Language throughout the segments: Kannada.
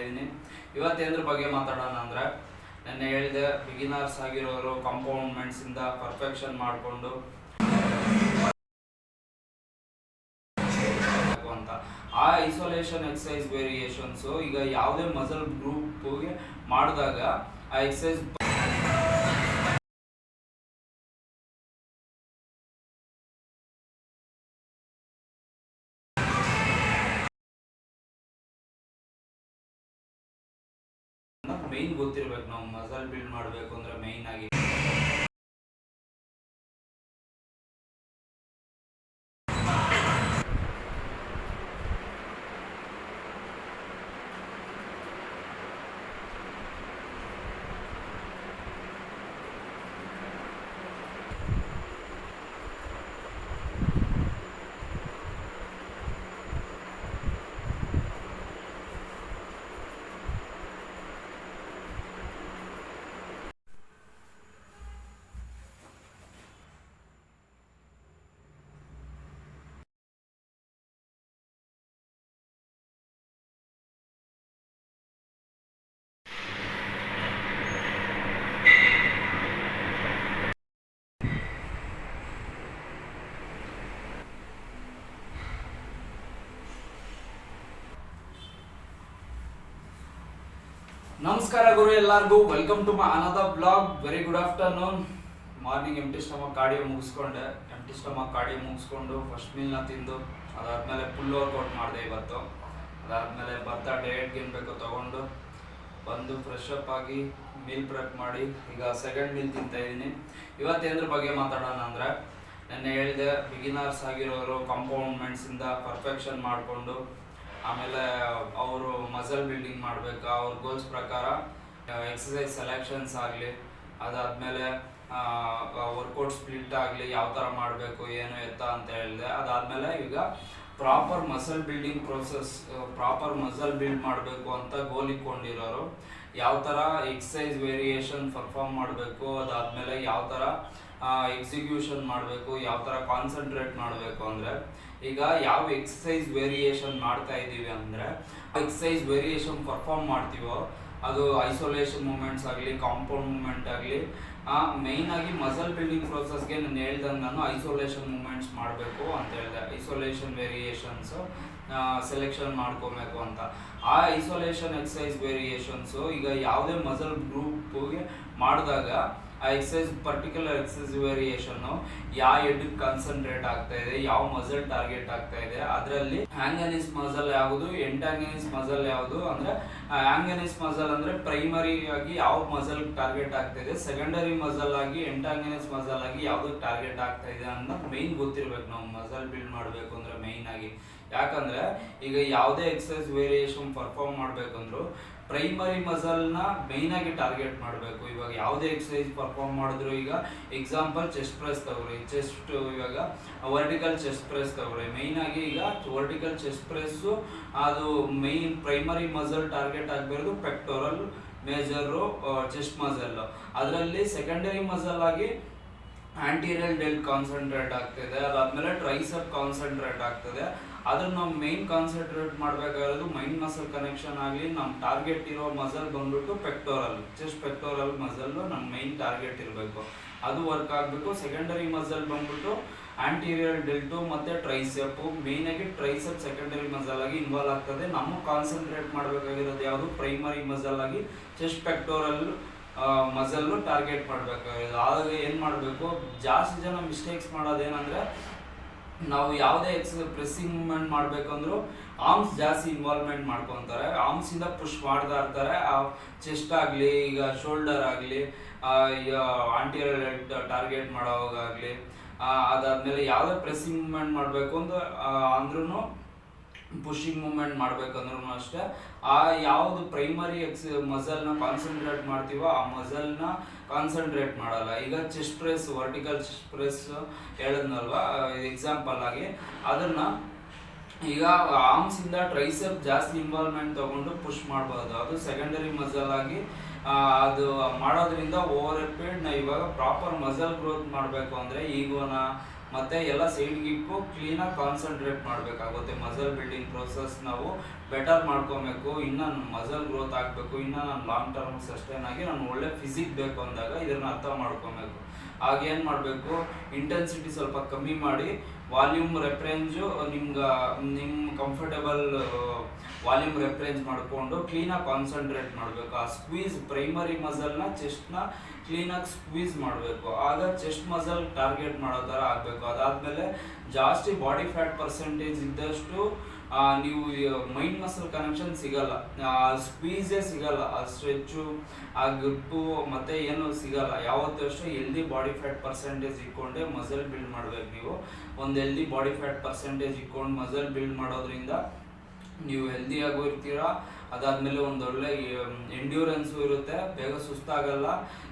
ಇದ್ದೀನಿ. ಇವತ್ತೇದ್ರ ಬಗ್ಗೆ ಮಾತಾಡೋಣ ಅಂದರೆ, ನೆನ್ನೆ ಹೇಳಿದೆ ಬಿಗಿನರ್ಸ್ ಆಗಿರೋರು ಕಂಪೌಂಡ್ಮೆಂಟ್ಸಿಂದ ಪರ್ಫೆಕ್ಷನ್ ಮಾಡಿಕೊಂಡು ಅಂತ ಆ ಐಸೋಲೇಷನ್ ಎಕ್ಸಸೈಸ್ ವೇರಿಯೇಷನ್ಸು ಈಗ ಯಾವುದೇ ಮಸಲ್ ಗ್ರೂಪ್ಗೆ ಮಾಡಿದಾಗ ಆ ಎಕ್ಸಸೈಸ್ ಮೈನ್ ಗೊತ್ತಿರ್ಬೇಕು. ನಾವು ಮಸಲ್ ಬಿಲ್ಡ್ ಮಾಡಬೇಕು ಅಂದ್ರೆ ಮೈನ್ ಆಗಿ ನಮಸ್ಕಾರ ಗುರು ಎಲ್ಲರಿಗೂ, welcome to my another blog. Very good afternoon. Morning empty stomach cardio ಮುಗಿಸ್ಕೊಂಡು ಫಸ್ಟ್ ಮೀಲ್ನ ತಿಂದು ಅದಾದಮೇಲೆ ಫುಲ್ ವರ್ಕೌಟ್ ಮಾಡಿದೆ ಇವತ್ತು. ಅದಾದಮೇಲೆ ಬರ್ತಾ ಡಯಟ್ ಬೇಕು ತೊಗೊಂಡು ಬಂದು ಫ್ರೆಶ್ ಅಪ್ ಆಗಿ ಮೀಲ್ ಪ್ರೆಪ್ ಮಾಡಿ ಈಗ ಸೆಕೆಂಡ್ ಮೀಲ್ ತಿಂತಾ ಇದ್ದೀನಿ. ಇವತ್ತೇದ್ರ ಬಗ್ಗೆ ಮಾತಾಡೋಣ ಅಂದರೆ, ನೆನ್ನೆ ಹೇಳಿದೆ ಬಿಗಿನರ್ಸ್ ಆಗಿರೋರು ಕಂಪೌಂಡ್ಮೆಂಟ್ಸಿಂದ ಪರ್ಫೆಕ್ಷನ್ ಮಾಡಿಕೊಂಡು ಆಮೇಲೆ ಅವರು ಮಸಲ್ ಬಿಲ್ಡಿಂಗ್ ಮಾಡಬೇಕು. ಅವ್ರ ಗೋಲ್ಸ್ ಪ್ರಕಾರ ಎಕ್ಸಸೈಸ್ ಸೆಲೆಕ್ಷನ್ಸ್ ಆಗಲಿ, ಅದಾದಮೇಲೆ ವರ್ಕೌಟ್ ಸ್ಪ್ಲಿಟ್ ಆಗಲಿ, ಯಾವ ಥರ ಮಾಡಬೇಕು ಏನು ಎತ್ತ ಅಂತ ಹೇಳಿದೆ. ಅದಾದಮೇಲೆ ಈಗ proper muscle building process, proper muscle build ಮಾಡಬೇಕು ಅಂತ ಗೋಲ್ ಇಟ್ಕೊಂಡಿರೋರು ಯಾವ ಥರ ಎಕ್ಸಸೈಸ್ ವೇರಿಯೇಷನ್ ಪರ್ಫಾರ್ಮ್ ಮಾಡಬೇಕು, ಅದಾದಮೇಲೆ ಯಾವ ಥರ ಎಕ್ಸಿಕ್ಯೂಷನ್ ಮಾಡಬೇಕು, ಯಾವ ಥರ ಕಾನ್ಸಂಟ್ರೇಟ್ ಮಾಡಬೇಕು ಅಂದರೆ, ಈಗ ಯಾವ ಎಕ್ಸಸೈಸ್ ವೇರಿಯೇಷನ್ ಮಾಡ್ತಾ ಇದ್ದೀವಿ ಅಂದರೆ ಎಕ್ಸಸೈಸ್ ವೇರಿಯೇಷನ್ ಪರ್ಫಾರ್ಮ್ ಮಾಡ್ತೀವೋ ಅದು ಐಸೋಲೇಷನ್ ಮೂಮೆಂಟ್ಸ್ ಆಗಲಿ ಕಾಂಪೌಂಡ್ ಮೂಮೆಂಟ್ ಆಗಲಿ, ಮೇಯ್ನ್ ಆಗಿ ಮಸಲ್ ಬಿಲ್ಡಿಂಗ್ ಪ್ರೋಸೆಸ್ಗೆ ನಾನು ಹೇಳ್ದಂಗೆ ನಾನು ಐಸೋಲೇಷನ್ ಮೂಮೆಂಟ್ಸ್ ಮಾಡಬೇಕು ಅಂತ ಹೇಳಿದೆ. ಐಸೋಲೇಷನ್ ವೇರಿಯೇಷನ್ಸು ಸೆಲೆಕ್ಷನ್ ಮಾಡ್ಕೊಬೇಕು ಅಂತ. ಆ ಐಸೋಲೇಷನ್ ಎಕ್ಸಸೈಸ್ ವೇರಿಯೇಷನ್ಸು ಈಗ ಯಾವುದೇ ಮಸಲ್ ಗ್ರೂಪ್ಗೆ ಮಾಡಿದಾಗ ಆ ಪರ್ಟಿಕ್ಯುಲರ್ ಎಕ್ಸಸೈಸ್ ವೇರಿಯೇಷನ್ನು ಯಾವ ಹೆಡ್ಗೆ ಕಾನ್ಸಂಟ್ರೇಟ್ ಆಗ್ತಾ ಇದೆ, ಯಾವ ಮಸಲ್ ಟಾರ್ಗೆಟ್ ಆಗ್ತಾ ಇದೆ, ಅದರಲ್ಲಿ ಆಂಗನಿಸ್ ಮಸಲ್ ಯಾವುದು, ಎಂಟಾಂಗನಿಸ್ ಮಸಲ್ ಯಾವುದು ಅಂದರೆ, ಆಂಗನಿಸ್ ಮಸಲ್ ಅಂದರೆ ಪ್ರೈಮರಿ ಆಗಿ ಯಾವ ಮಸಲ್ ಟಾರ್ಗೆಟ್ ಆಗ್ತಾ ಇದೆ, ಸೆಕೆಂಡರಿ ಮಸಲ್ ಆಗಿ ಎಂಟಾಂಗನಿಸ್ ಮಸಲ್ ಆಗಿ ಯಾವುದಕ್ಕೆ ಟಾರ್ಗೆಟ್ ಆಗ್ತಾ ಇದೆ ಅನ್ನೋದು ಮೈನ್ ಗೊತ್ತಿರ್ಬೇಕು. ನಾವು ಮಸಲ್ ಬಿಲ್ಡ್ ಮಾಡಬೇಕು ಅಂದರೆ ಮೈನ್ ಆಗಿ, ಯಾಕಂದರೆ ಈಗ ಯಾವುದೇ ಎಕ್ಸಸೈಸ್ ವೇರಿಯೇಷನ್ ಪರ್ಫಾರ್ಮ್ ಮಾಡಬೇಕಂದ್ರೂ ಪ್ರೈಮರಿ ಮಸಲ್ನ ಮೇಯ್ನಾಗಿ ಟಾರ್ಗೆಟ್ ಮಾಡಬೇಕು. ಇವಾಗ ಯಾವುದೇ ಎಕ್ಸಸೈಸ್ ಪರ್ಫಾರ್ಮ್ ಮಾಡಿದ್ರು, ಈಗ ಎಕ್ಸಾಂಪಲ್ ಚೆಸ್ಟ್ ಪ್ರೆಸ್ ತಗೊಳ್ಳಿ, ಚೆಸ್ಟ್ ಇವಾಗ ವರ್ಟಿಕಲ್ ಚೆಸ್ಟ್ ಪ್ರೆಸ್ ತಗೊಳ್ಳಿ. ಮೇಯ್ನಾಗಿ ಈಗ ವರ್ಟಿಕಲ್ ಚೆಸ್ಟ್ ಪ್ರೆಸ್ಸು ಅದು ಮೇಯ್ನ್ ಪ್ರೈಮರಿ ಮಸಲ್ ಟಾರ್ಗೆಟ್ ಆಗಬಾರ್ದು, ಪೆಕ್ಟೋರಲ್ ಮೇಜರು ಚೆಸ್ಟ್ ಮಸಲ್. ಅದರಲ್ಲಿ ಸೆಕೆಂಡರಿ ಮಸಲ್ ಆಗಿ ಆಂಟೀರಿಯರ್ ಡೆಲ್ಟ್ ಕಾನ್ಸಂಟ್ರೇಟ್ ಆಗ್ತಿದೆ, ಅದಾದಮೇಲೆ ಟ್ರೈಸೆಪ್ ಕಾನ್ಸಂಟ್ರೇಟ್ ಆಗ್ತದೆ. ಅದನ್ನು ನಾವು ಮೇನ್ ಕಾನ್ಸಂಟ್ರೇಟ್ ಮಾಡಬೇಕಾಗಿರೋದು ಮೈಂಡ್ ಮಸಲ್ ಕನೆಕ್ಷನ್ ಆಗಲಿ, ನಮ್ಮ ಟಾರ್ಗೆಟ್ ಇರೋ ಮಸಲ್ ಬಂದ್ಬಿಟ್ಟು ಪೆಕ್ಟೋರಲ್, ಚೆಸ್ಟ್ ಪೆಕ್ಟೋರಲ್ ಮಸಲ್ಲು ನಮ್ಮ ಮೈನ್ ಟಾರ್ಗೆಟ್ ಇರಬೇಕು, ಅದು ವರ್ಕ್ ಆಗಬೇಕು. ಸೆಕೆಂಡರಿ ಮಸಲ್ ಬಂದ್ಬಿಟ್ಟು ಆಂಟೀರಿಯರ್ ಡೆಲ್ಟು ಮತ್ತು ಟ್ರೈಸೆಪ್ಪು, ಮೇಯ್ನಾಗಿ ಟ್ರೈಸೆಪ್ ಸೆಕೆಂಡರಿ ಮಸಲ್ ಆಗಿ ಇನ್ವಾಲ್ವ್ ಆಗ್ತದೆ. ನಮಗೆ ಕಾನ್ಸಂಟ್ರೇಟ್ ಮಾಡಬೇಕಾಗಿರೋದು ಯಾವುದು, ಪ್ರೈಮರಿ ಮಸಲ್ ಆಗಿ ಚೆಸ್ಟ್ ಪೆಕ್ಟೋರಲ್ ಮಸಲ್ಲು ಟಾರ್ಗೆಟ್ ಮಾಡಬೇಕಾಗಿದೆ. ಆಗ ಏನು ಮಾಡಬೇಕು, ಜಾಸ್ತಿ ಜನ ಮಿಸ್ಟೇಕ್ಸ್ ಮಾಡೋದೇನೆಂದರೆ, ನಾವು ಯಾವುದೇ ಪ್ರೆಸ್ಸಿಂಗ್ ಮೂವ್ಮೆಂಟ್ ಮಾಡಬೇಕಂದ್ರೂ ಆರ್ಮ್ಸ್ ಜಾಸ್ತಿ ಇನ್ವಾಲ್ವ್ಮೆಂಟ್ ಮಾಡ್ಕೊತಾರೆ, ಆರ್ಮ್ಸಿಂದ ಪುಷ್ ಮಾಡ್ತಾ ಇರ್ತಾರೆ. ಚೆಸ್ಟ್ ಆಗಲಿ, ಈಗ ಶೋಲ್ಡರ್ ಆಗಲಿ, ಈಗ ಆಂಟೀರಿಯರ್ ಟಾರ್ಗೆಟ್ ಮಾಡೋವಾಗಲಿ, ಅದಾದಮೇಲೆ ಯಾವುದೇ ಪ್ರೆಸ್ಸಿಂಗ್ ಮೂವ್ಮೆಂಟ್ ಮಾಡಬೇಕು ಅಂದ್ರೂ ಪುಷಿಂಗ್ ಮೂವ್ಮೆಂಟ್ ಮಾಡ್ಬೇಕಂದ್ರೂ ಅಷ್ಟೇ ಯಾವುದು ಪ್ರೈಮರಿ ಮಸಲ್ನ ಕಾನ್ಸಂಟ್ರೇಟ್ ಮಾಡ್ತೀವೋ ಆ ಮಸಲ್ನ ಕಾನ್ಸಂಟ್ರೇಟ್ ಮಾಡಲ್ಲ. ಈಗ chest press, vertical chest press ಹೇಳಿದ್ನಲ್ವಾ ಎಕ್ಸಾಂಪಲ್ ಆಗಿ, ಅದನ್ನು ಈಗ ಆರ್ಮ್ಸಿಂದ ಟ್ರೈಸೆಪ್ ಜಾಸ್ತಿ ಇನ್ವಾಲ್ವ್ಮೆಂಟ್ ತೊಗೊಂಡು ಪುಷ್ ಮಾಡ್ಬೋದು, ಅದು ಸೆಕೆಂಡರಿ ಮಸಲ್ ಆಗಿ ಅದು ಮಾಡೋದ್ರಿಂದ ಓವರ್ ಎ ಪೀರಿಯಡ್ ನಾವು ಇವಾಗ ಪ್ರಾಪರ್ ಮಸಲ್ ಗ್ರೋತ್ ಮಾಡಬೇಕು ಅಂದರೆ ಈಗೋನ ಮತ್ತು ಎಲ್ಲ ಸೈಡ್ ಗಿಕ್ಕು ಕ್ಲೀನಾಗಿ ಕಾನ್ಸಂಟ್ರೇಟ್ ಮಾಡಬೇಕಾಗುತ್ತೆ. ಮಸಲ್ ಬಿಲ್ಡಿಂಗ್ ಪ್ರೋಸೆಸ್ ನಾವು ಬೆಟರ್ ಮಾಡ್ಕೊಬೇಕು. ಇನ್ನು ನನ್ನ ಮಸಲ್ ಗ್ರೋತ್ ಆಗಬೇಕು, ಇನ್ನು ನಾನು ಲಾಂಗ್ ಟರ್ಮ್ ಸಸ್ಟೈನ್ ಆಗಿ ನಾನು ಒಳ್ಳೆ ಫಿಸಿಕ್ ಬೇಕು ಅಂದಾಗ ಇದನ್ನು ಅರ್ಥ ಮಾಡ್ಕೊಬೇಕು. ಆಗೇನು ಮಾಡಬೇಕು, ಇಂಟೆನ್ಸಿಟಿ ಸ್ವಲ್ಪ ಕಮ್ಮಿ ಮಾಡಿ ವಾಲ್ಯೂಮ್ ರೆಫ್ರೆಂಜು ನಿಮ್ಮ ಕಂಫರ್ಟೇಬಲ್ ವಾಲ್ಯೂಮ್ ರೆಫ್ರೆಂಜ್ ಮಾಡಿಕೊಂಡು ಕ್ಲೀನಾಗಿ ಕಾನ್ಸಂಟ್ರೇಟ್ ಮಾಡಬೇಕು. ಆ ಸ್ಕ್ವೀಸ್ ಪ್ರೈಮರಿ ಮಸಲ್ನ ಚೆಸ್ಟ್ನ ಕ್ಲೀನಾಗಿ ಸ್ಕ್ವೀಸ್ ಮಾಡಬೇಕು. ಆಗ ಚೆಸ್ಟ್ ಮಸಲ್ ಟಾರ್ಗೆಟ್ ಮಾಡೋ ಥರ ಆಗಬೇಕು. ಅದಾದಮೇಲೆ ಜಾಸ್ತಿ ಬಾಡಿ ಫ್ಯಾಟ್ ಪರ್ಸೆಂಟೇಜ್ ಇದ್ದಷ್ಟು ನೀವು ಮೈಂಡ್ ಮಸಲ್ ಕನೆಕ್ಷನ್ ಸಿಗಲ್ಲ, ಸ್ಕ್ವೀಸೇ ಸಿಗಲ್ಲ, ಆ ಸ್ಟ್ರೆಚ್ಚು, ಆ ಗ್ರಿಪ್ಪು ಮತ್ತು ಏನು ಸಿಗಲ್ಲ. ಯಾವತ್ತೂ ಅಷ್ಟೇ ಹೆಲ್ದಿ ಬಾಡಿ ಫ್ಯಾಟ್ ಪರ್ಸೆಂಟೇಜ್ ಇಟ್ಕೊಂಡೆ ಮಸಲ್ ಬಿಲ್ಡ್ ಮಾಡಬೇಕು. ನೀವು ಒಂದು ಹೆಲ್ದಿ ಬಾಡಿ ಫ್ಯಾಟ್ ಪರ್ಸೆಂಟೇಜ್ ಇಟ್ಕೊಂಡು ಮಸಲ್ ಬಿಲ್ಡ್ ಮಾಡೋದ್ರಿಂದ ನೀವು ಹೆಲ್ದಿಯಾಗೂ ಇರ್ತೀರ. ಅದಾದಮೇಲೆ ಒಂದೊಳ್ಳೆ ಎಂಡ್ಯೂರೆನ್ಸು ಇರುತ್ತೆ, ಬೇಗ ಸುಸ್ತಾಗಲ್ಲ.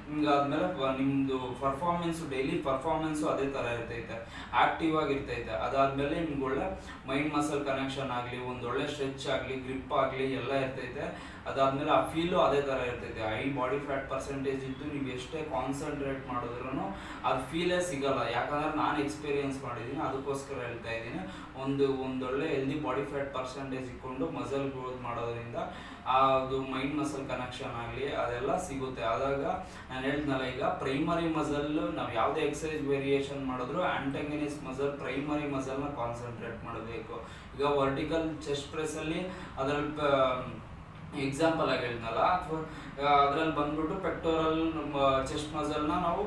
ಹಿಂಗಾದ್ಮೇಲೆ ನಿಮ್ಮದು ಪರ್ಫಾರ್ಮೆನ್ಸು ಡೈಲಿ ಪರ್ಫಾರ್ಮೆನ್ಸು ಅದೇ ಥರ ಇರ್ತೈತೆ, ಆ್ಯಕ್ಟಿವ್ ಆಗಿರ್ತೈತೆ. ಅದಾದಮೇಲೆ ನಿಮ್ಗೆ ಒಳ್ಳೆ ಮೈಂಡ್ ಮಸಲ್ ಕನೆಕ್ಷನ್ ಆಗಲಿ, ಒಂದೊಳ್ಳೆ ಸ್ಟ್ರೆಚ್ ಆಗಲಿ, ಗ್ರಿಪ್ ಆಗಲಿ ಎಲ್ಲ ಇರ್ತೈತೆ. ಅದಾದಮೇಲೆ ಆ ಫೀಲು ಅದೇ ಥರ ಇರ್ತೈತೆ. ಹೈ ಬಾಡಿ ಫ್ಯಾಟ್ ಪರ್ಸೆಂಟೇಜ್ ಇದ್ದು ನೀವು ಎಷ್ಟೇ ಕಾನ್ಸಂಟ್ರೇಟ್ ಮಾಡಿದ್ರೂ ಅದು ಫೀಲೇ ಸಿಗಲ್ಲ. ಯಾಕಂದರೆ ನಾನು ಎಕ್ಸ್ಪೀರಿಯೆನ್ಸ್ ಮಾಡಿದ್ದೀನಿ, ಅದಕ್ಕೋಸ್ಕರ ಹೇಳ್ತಾ ಇದ್ದೀನಿ. ಒಂದೊಳ್ಳೆ ಹೆಲ್ದಿ ಬಾಡಿ ಫ್ಯಾಟ್ ಪರ್ಸೆಂಟೇಜ್ ಇಟ್ಕೊಂಡು ಮಸಲ್ ಗ್ರೋತ್ ಮಾಡೋದ್ರಿಂದ ಅದು ಮೈಂಡ್ ಮಸಲ್ ಕನೆಕ್ಷನ್ ಆಗಲಿ ಅದೆಲ್ಲ ಸಿಗುತ್ತೆ. ಆದಾಗ ನಾನು ಹೇಳ್ದನಲ್ಲ, ಈಗ ಪ್ರೈಮರಿ ಮಸಲ್ ನಾವು ಯಾವುದೇ ಎಕ್ಸಸೈಸ್ ವೇರಿಯೇಷನ್ ಮಾಡಿದ್ರು ಆಂಟಗನಿಸ್ಟ್ ಮಸಲ್ ಪ್ರೈಮರಿ ಮಸಲ್ನ ಕಾನ್ಸಂಟ್ರೇಟ್ ಮಾಡಬೇಕು. ಈಗ ವರ್ಟಿಕಲ್ ಚೆಸ್ಟ್ ಪ್ರೆಸ್ಸಲ್ಲಿ ಅದರಲ್ಲಿ ಎಕ್ಸಾಂಪಲ್ ಆಗಿ ಹೇಳ್ದನಲ್ಲ, ಅಥವಾ ಅದರಲ್ಲಿ ಬಂದ್ಬಿಟ್ಟು ಪೆಕ್ಟೋರಲ್ ಚೆಸ್ಟ್ ಮಸಲ್ನ ನಾವು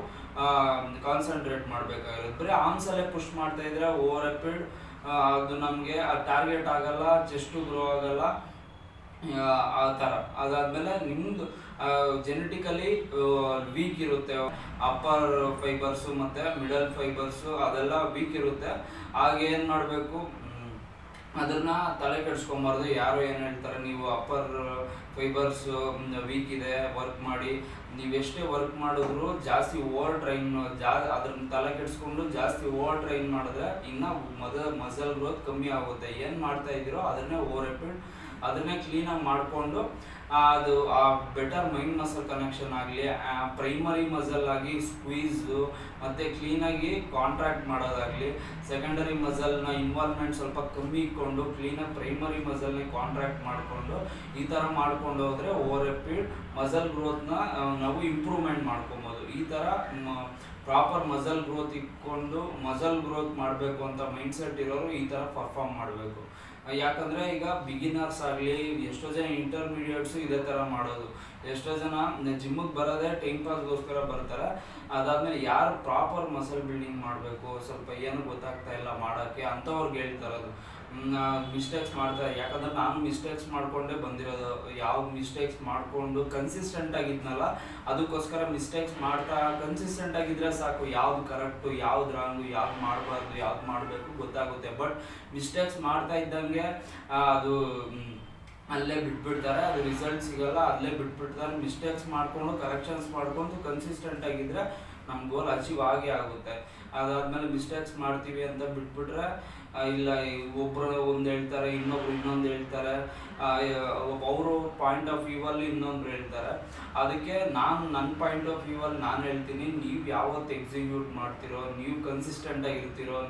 ಕಾನ್ಸಂಟ್ರೇಟ್ ಮಾಡಬೇಕಾಗಿರೋದು. ಬರೀ ಆರ್ಮ್ಸಲ್ಲೇ ಪುಷ್ ಮಾಡ್ತಾ ಇದ್ರೆ ಓವರ್ ಎ ಪೀರಿಯಡ್ ಅದು ನಮಗೆ ಟಾರ್ಗೆಟ್ ಆಗಲ್ಲ, ಚೆಸ್ಟು ಗ್ರೋ ಆಗಲ್ಲ, ಆ ಥರ. ಅದಾದಮೇಲೆ ನಿಮ್ಮದು ಜೆನೆಟಿಕಲಿ ವೀಕ್ ಇರುತ್ತೆ, ಅಪ್ಪರ್ ಫೈಬರ್ಸು ಮತ್ತು ಮಿಡಲ್ ಫೈಬರ್ಸು ಅದೆಲ್ಲ ವೀಕ್ ಇರುತ್ತೆ. ಆಗೇನು ಮಾಡಬೇಕು, ಅದನ್ನು ತಲೆ ಕೆಡಿಸ್ಕೊಂಬಾರ್ದು. ಯಾರು ಏನು ಹೇಳ್ತಾರೆ, ನೀವು ಅಪ್ಪರ್ ಫೈಬರ್ಸ್ ವೀಕ್ ಇದೆ ವರ್ಕ್ ಮಾಡಿ, ನೀವೆಷ್ಟೇ ವರ್ಕ್ ಮಾಡಿದ್ರು ಜಾಸ್ತಿ ಓವರ್ ಟ್ರೈನ್ ಅದನ್ನ ತಲೆ ಕೆಡಿಸ್ಕೊಂಡು ಜಾಸ್ತಿ ಓವರ್ ಟ್ರೈನ್ ಮಾಡಿದ್ರೆ ಇನ್ನೂ ಮಸಲ್ ಗ್ರೋತ್ ಕಮ್ಮಿ ಆಗುತ್ತೆ. ಏನು ಮಾಡ್ತಾ ಇದ್ದೀರೋ ಅದನ್ನೇ ಓವರ್ ಎ ಪೀರಿಯಡ್ ಅದನ್ನೇ ಕ್ಲೀನಾಗಿ ಮಾಡಿಕೊಂಡು ಅದು ಆ ಬೆಟರ್ ಮೈಂಡ್ ಮಸಲ್ ಕನೆಕ್ಷನ್ ಆಗಲಿ, ಪ್ರೈಮರಿ ಮಸಲ್ ಆಗಿ ಸ್ಕ್ವೀಸು ಮತ್ತು ಕ್ಲೀನಾಗಿ ಕಾಂಟ್ರಾಕ್ಟ್ ಮಾಡೋದಾಗಲಿ, ಸೆಕೆಂಡರಿ ಮಸಲ್ನ ಇನ್ವಾಲ್ವ್ಮೆಂಟ್ ಸ್ವಲ್ಪ ಕಮ್ಮಿ ಇಟ್ಕೊಂಡು ಕ್ಲೀನಾಗಿ ಪ್ರೈಮರಿ ಮಸಲ್ನ ಕಾಂಟ್ರಾಕ್ಟ್ ಮಾಡಿಕೊಂಡು ಈ ಥರ ಮಾಡ್ಕೊಂಡು ಹೋದರೆ ಓವರ್ ಎ ಪೀರಿಯಡ್ ಮಸಲ್ ಗ್ರೋತ್ನ ನಾವು ಇಂಪ್ರೂವ್ಮೆಂಟ್ ಮಾಡ್ಕೊಬೋದು. ಈ ಥರ ಪ್ರಾಪರ್ ಮಸಲ್ ಗ್ರೋತ್ ಇಟ್ಕೊಂಡು ಮಸಲ್ ಗ್ರೋತ್ ಮಾಡಬೇಕು ಅಂತ ಮೈಂಡ್ಸೆಟ್ ಇರೋರು ಈ ಥರ ಪರ್ಫಾರ್ಮ್ ಮಾಡಬೇಕು. ಯಾಕಂದರೆ ಈಗ ಬಿಗಿನರ್ಸ್ ಆಗಲಿ, ಎಷ್ಟೋ ಜನ ಇಂಟರ್ಮೀಡಿಯೇಟ್ಸು ಇದೇ ಥರ ಮಾಡೋದು. ಎಷ್ಟೋ ಜನ ಜಿಮ್ಮಿಗೆ ಬರೋದೇ ಟೈಮ್ ಪಾಸ್ಗೋಸ್ಕರ ಬರ್ತಾರೆ. ಅದಾದಮೇಲೆ ಯಾರು ಪ್ರಾಪರ್ ಮಸಲ್ ಬಿಲ್ಡಿಂಗ್ ಮಾಡಬೇಕು, ಸ್ವಲ್ಪ ಏನು ಗೊತ್ತಾಗ್ತಾ ಇಲ್ಲ ಮಾಡೋಕ್ಕೆ ಅಂಥವ್ರಿಗೆ ಹೇಳ್ತಾರದು ಮಿಸ್ಟೇಕ್ಸ್ ಮಾಡ್ತಾರೆ. ಯಾಕಂದರೆ ನಾನು ಮಿಸ್ಟೇಕ್ಸ್ ಮಾಡಿಕೊಂಡೇ ಬಂದಿರೋದು. ಯಾವ ಮಿಸ್ಟೇಕ್ಸ್ ಮಾಡಿಕೊಂಡು ಕನ್ಸಿಸ್ಟೆಂಟ್ ಆಗಿದ್ನಲ್ಲ, ಅದಕ್ಕೋಸ್ಕರ ಮಿಸ್ಟೇಕ್ಸ್ ಮಾಡ್ತಾ ಕನ್ಸಿಸ್ಟೆಂಟ್ ಆಗಿದ್ದರೆ ಸಾಕು, ಯಾವ್ದು ಕರೆಕ್ಟು, ಯಾವ್ದು ರಾಂಗು, ಯಾವ್ದು ಮಾಡಬಾರ್ದು, ಯಾವ್ದು ಮಾಡಬೇಕು ಗೊತ್ತಾಗುತ್ತೆ. ಬಟ್ ಮಿಸ್ಟೇಕ್ಸ್ ಮಾಡ್ತಾ ಇದ್ದಂಗೆ ಅದು ಅಲ್ಲೇ ಬಿಟ್ಬಿಡ್ತಾರೆ, ಅದು ರಿಸಲ್ಟ್ ಸಿಗಲ್ಲ, ಅಲ್ಲೇ ಬಿಟ್ಬಿಡ್ತಾರೆ. ಮಿಸ್ಟೇಕ್ಸ್ ಮಾಡಿಕೊಂಡು ಕರೆಕ್ಷನ್ಸ್ ಮಾಡ್ಕೊಂಡು ಕನ್ಸಿಸ್ಟೆಂಟ್ ಆಗಿದ್ದರೆ ನಮ್ಮ ಗೋಲ್ ಅಚೀವ್ ಆಗೇ ಆಗುತ್ತೆ. ಅದಾದಮೇಲೆ ಮಿಸ್ಟೇಕ್ಸ್ ಮಾಡ್ತೀವಿ ಅಂತ ಬಿಟ್ಬಿಟ್ರೆ ಇಲ್ಲ, ಒಬ್ಬರು ಒಂದು ಹೇಳ್ತಾರೆ, ಇನ್ನೊಬ್ರು ಇನ್ನೊಂದು ಹೇಳ್ತಾರೆ, ಅವರು ಪಾಯಿಂಟ್ ಆಫ್ ವ್ಯೂವಲ್ಲಿ ಇನ್ನೊಬ್ರು ಹೇಳ್ತಾರೆ. ಅದಕ್ಕೆ ನಾನು ನನ್ನ ಪಾಯಿಂಟ್ ಆಫ್ ವ್ಯೂವಲ್ಲಿ ನಾನು ಹೇಳ್ತೀನಿ, ನೀವು ಯಾವತ್ತು ಎಕ್ಸಿಕ್ಯೂಟ್ ಮಾಡ್ತಿರೋ, ನೀವು ಕನ್ಸಿಸ್ಟೆಂಟಾಗಿರ್ತಿರೋ,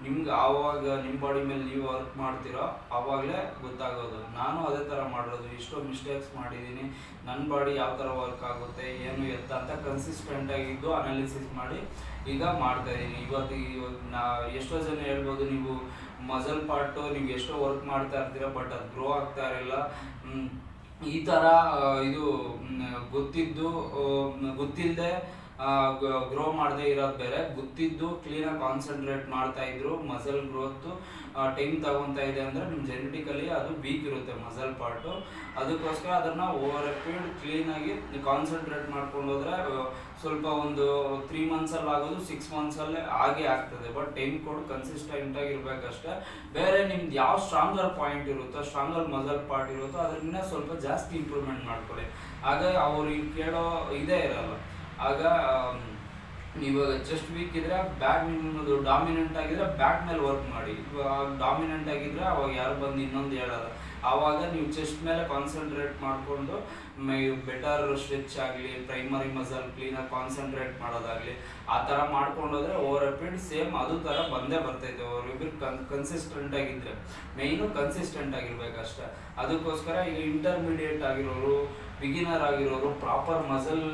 ನಿಮ್ಗೆ ಆವಾಗ ನಿಮ್ಮ ಬಾಡಿ ಮೇಲೆ ನೀವು ವರ್ಕ್ ಮಾಡ್ತಿರೋ ಆವಾಗಲೇ ಗೊತ್ತಾಗೋದು. ನಾನು ಅದೇ ಥರ ಮಾಡೋದು. ಎಷ್ಟೋ ಮಿಸ್ಟೇಕ್ಸ್ ಮಾಡಿದ್ದೀನಿ, ನನ್ನ ಬಾಡಿ ಯಾವ ಥರ ವರ್ಕ್ ಆಗುತ್ತೆ, ಏನು ಎತ್ತ ಅಂತ ಕನ್ಸಿಸ್ಟೆಂಟಾಗಿದ್ದು ಅನಾಲಿಸಿಸ್ ಮಾಡಿ ಈಗ ಮಾಡ್ತಾಯಿದ್ದೀನಿ. ಎಷ್ಟೋ ಜನ ಹೇಳ್ಬೋದು, ನೀವು ಮಸಲ್ ಪಾರ್ಟು ನೀವು ಎಷ್ಟೋ ವರ್ಕ್ ಮಾಡ್ತಾ ಇರ್ತೀರ ಬಟ್ ಅದು ಗ್ರೋ ಆಗ್ತಾ ಇರಲ್ಲ. ಈ ಥರ ಇದು ಗೊತ್ತಿಲ್ಲದೆ ಗ್ರೋ ಮಾಡದೇ ಇರೋದು ಬೇರೆ, ಗೊತ್ತಿದ್ದು ಕ್ಲೀನಾಗಿ ಕಾನ್ಸಂಟ್ರೇಟ್ ಮಾಡ್ತಾ ಇದ್ರು ಮಸಲ್ ಗ್ರೋತು ಟೈಮ್ ತಗೊತಾ ಇದೆ ಅಂದರೆ ನಿಮ್ಮ ಜೆನೆಟಿಕಲಿ ಅದು ವೀಕ್ ಇರುತ್ತೆ ಮಸಲ್ ಪಾರ್ಟು. ಅದಕ್ಕೋಸ್ಕರ ಅದನ್ನು ಓವರ್ ಎ ಪೀರಿಯಡ್ ಕ್ಲೀನಾಗಿ ಕಾನ್ಸಂಟ್ರೇಟ್ ಮಾಡ್ಕೊಂಡು ಹೋದರೆ ಸ್ವಲ್ಪ ಒಂದು 3 ಮಂತ್ಸಲ್ಲಿ ಆಗೋದು 6 ಮಂತ್ಸಲ್ಲೇ ಆಗೇ ಆಗ್ತದೆ. ಬಟ್ ಟೈಮ್ ಕೊಡು, ಕನ್ಸಿಸ್ಟೆಂಟಾಗಿ ಇರಬೇಕಷ್ಟೇ. ಬೇರೆ ನಿಮ್ದು ಯಾವ ಸ್ಟ್ರಾಂಗರ್ ಪಾಯಿಂಟ್ ಇರುತ್ತೋ, ಸ್ಟ್ರಾಂಗರ್ ಮಸಲ್ ಪಾರ್ಟ್ ಇರುತ್ತೋ ಅದರಿಂದ ಸ್ವಲ್ಪ ಜಾಸ್ತಿ ಇಂಪ್ರೂವ್ಮೆಂಟ್ ಮಾಡ್ಕೊಳ್ಳಿ. ಆಗ ಅವ್ರಿಗೆ ಕೇಳೋ ಇದೇ ಇರಲ್ಲ. ಆಗ ಇವಾಗ ಚೆಸ್ಟ್ ವೀಕ್ ಇದ್ರೆ ಬ್ಯಾಕ್ ನಿಮ್ಮದು ಡಾಮಿನೆಂಟ್ ಆಗಿದ್ರೆ ಬ್ಯಾಕ್ ಮೇಲೆ ವರ್ಕ್ ಮಾಡಿ. ಇವಾಗ ಡಾಮಿನೆಂಟ್ ಆಗಿದ್ರೆ ಅವಾಗ ಯಾರು ಬಂದು ಇನ್ನೊಂದು ಹೇಳಲ್ಲ. ಆವಾಗ ನೀವು ಚೆಸ್ಟ್ ಮೇಲೆ ಕಾನ್ಸಂಟ್ರೇಟ್ ಮಾಡಿಕೊಂಡು ಬೆಟರ್ ಸ್ಟ್ರೆಚ್ ಆಗಲಿ, ಪ್ರೈಮರಿ ಮಸಲ್ ಕ್ಲೀನಾಗಿ ಕಾನ್ಸಂಟ್ರೇಟ್ ಮಾಡೋದಾಗಲಿ, ಆ ಥರ ಮಾಡ್ಕೊಂಡೋದ್ರೆ ಓವರ್ ಎ ಪೀರಿಯಡ್ ಸೇಮ್ ಅದು ಥರ ಬಂದೇ ಬರ್ತೈತೆ. ಅವರಿಬ್ಬರು ಕನ್ಸಿಸ್ಟೆಂಟ್ ಆಗಿದ್ರೆ, ಮೇಯ್ನು ಕನ್ಸಿಸ್ಟೆಂಟ್ ಆಗಿರ್ಬೇಕಷ್ಟೆ. ಅದಕ್ಕೋಸ್ಕರ ಈಗ ಇಂಟರ್ಮೀಡಿಯೇಟ್ ಆಗಿರೋರು, ಬಿಗಿನರ್ ಆಗಿರೋರು, ಪ್ರಾಪರ್ ಮಸಲ್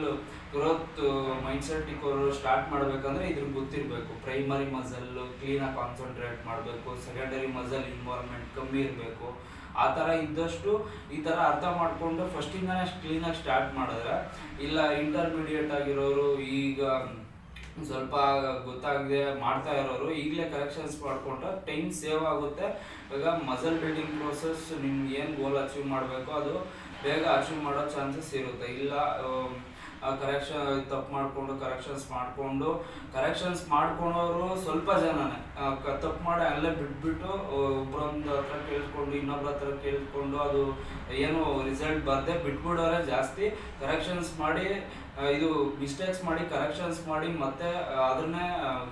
ಗ್ರೋತ್ ಮೈಂಡ್ಸೆಟ್ ಇಕ್ಕೋರು ಸ್ಟಾರ್ಟ್ ಮಾಡಬೇಕಂದ್ರೆ ಇದ್ರ ಗೊತ್ತಿರಬೇಕು. ಪ್ರೈಮರಿ ಮಸಲ್ ಕ್ಲೀನಾಗಿ ಕಾನ್ಸಂಟ್ರೇಟ್ ಮಾಡಬೇಕು, ಸೆಕೆಂಡರಿ ಮಸಲ್ ಇನ್ವಾಲ್ವ್ಮೆಂಟ್ ಕಮ್ಮಿ ಇರಬೇಕು. ಆ ಥರ ಇದ್ದಷ್ಟು ಈ ಥರ ಅರ್ಥ ಮಾಡಿಕೊಂಡು ಫಸ್ಟಿಂದನೇ ಕ್ಲೀನಾಗಿ ಸ್ಟಾರ್ಟ್ ಮಾಡಿದ್ರೆ, ಇಲ್ಲ ಇಂಟರ್ಮೀಡಿಯೇಟ್ ಆಗಿರೋರು, ಈಗ ಸ್ವಲ್ಪ ಗೊತ್ತಾಗದೆ ಮಾಡ್ತಾ ಇರೋರು ಈಗಲೇ ಕರೆಕ್ಷನ್ಸ್ ಮಾಡಿಕೊಂಡ್ರೆ ಟೈಮ್ ಸೇವ್ ಆಗುತ್ತೆ. ಈಗ ಮಸಲ್ ಬಿಲ್ಡಿಂಗ್ ಪ್ರೋಸೆಸ್ ನಿಮ್ಗೆ ಏನು ಗೋಲ್ ಅಚೀವ್ ಮಾಡಬೇಕು ಅದು ಬೇಗ ಅಚೀವ್ ಮಾಡೋ ಚಾನ್ಸಸ್ ಇರುತ್ತೆ. ಇಲ್ಲ ತಪ್ಪು ಮಾಡಿಕೊಂಡು ಕರೆಕ್ಷನ್ಸ್ ಮಾಡ್ಕೊಂಡವರು ಸ್ವಲ್ಪ ಜನನೇ ತಪ್ಪು ಮಾಡಿ ಅಲ್ಲೇ ಬಿಟ್ಬಿಟ್ಟು ಒಬ್ಬರೊಂದು ಹತ್ರ ಕೇಳಿಸ್ಕೊಂಡು ಇನ್ನೊಬ್ರ ಹತ್ರ ಕೇಳಿಸ್ಕೊಂಡು ಅದು ಏನು ರಿಸಲ್ಟ್ ಬರದೆ ಬಿಟ್ಬಿಡೋರೆ ಜಾಸ್ತಿ. ಕರೆಕ್ಷನ್ಸ್ ಮಾಡಿ ಇದು ಮಿಸ್ಟೇಕ್ಸ್ ಮಾಡಿ ಕರೆಕ್ಷನ್ಸ್ ಮಾಡಿ ಮತ್ತೆ ಅದನ್ನೇ